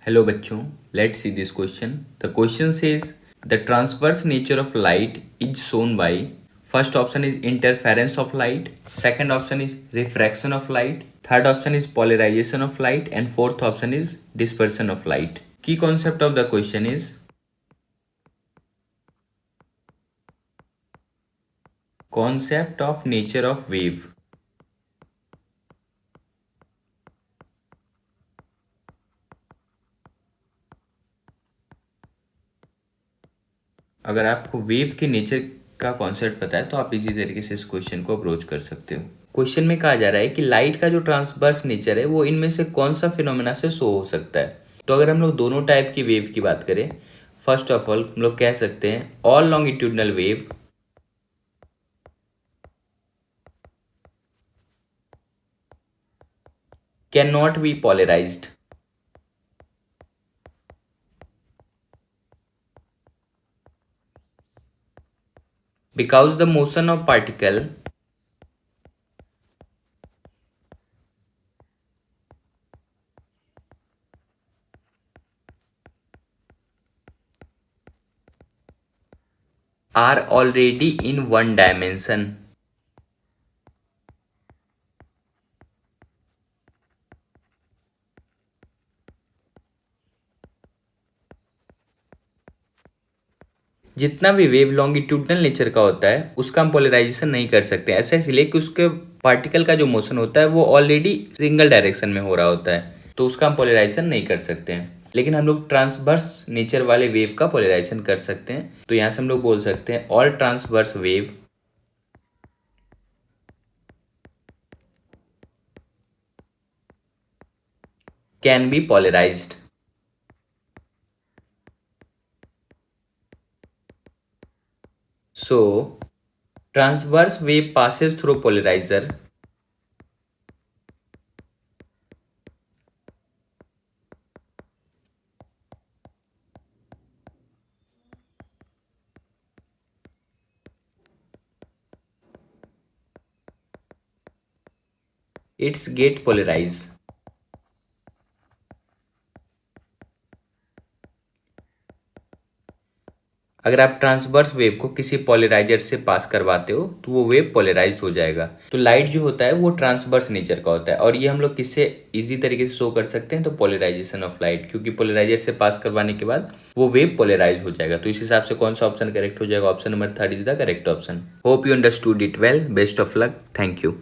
Hello बच्चों, let's see this question. The question says the transverse nature of light is shown by first option is interference of light, second option is refraction of light, third option is polarization of light, and fourth option is dispersion of light. Key concept of the question is concept of nature of wave. अगर आपको wave के nature का concept पता है तो आप इसी तरीके से इस क्वेश्चन को अप्रोच कर सकते हो। क्वेश्चन में कहा जा रहा है कि लाइट का जो ट्रांसवर्स नेचर है वो इनमें से कौन सा फिनोमेना से शो हो सकता है। तो अगर हम लोग दोनों टाइप की वेव की बात करें, फर्स्ट ऑफ ऑल हम लोग कह सकते हैं all longitudinal wave can not be polarised because the motion of particle are already in one dimension. जितना भी वेव लॉन्गिट्यूडनल नेचर का होता है उसका हम पोलराइजेशन नहीं कर सकते। ऐसा इसलिए कि उसके पार्टिकल का जो मोशन होता है वो ऑलरेडी सिंगल डायरेक्शन में हो रहा होता है, तो उसका हम पोलराइजेशन नहीं कर सकते हैं। लेकिन हम लोग ट्रांसवर्स नेचर वाले वेव का पोलराइजेशन कर सकते हैं। तो यहाँ से हम लोग बोल सकते हैं all transverse wave can be polarized. So transverse wave passes through polarizer its get polarized. अगर आप ट्रांसवर्स वेव को किसी पोलराइजर से पास करवाते हो तो वो वेव पोलराइज्ड हो जाएगा। तो लाइट जो होता है वो ट्रांसवर्स नेचर का होता है, और ये हम लोग किससे इजी तरीके से शो कर सकते हैं, तो पोलराइजेशन ऑफ लाइट, क्योंकि पोलराइजर से पास करवाने के बाद वो वेव पोलराइज हो जाएगा। तो इस हिसाब से कौन सा ऑप्शन करेक्ट हो जाएगा? Option number 3 is the correct option. Hope you understood it well. Best of luck. Thank you.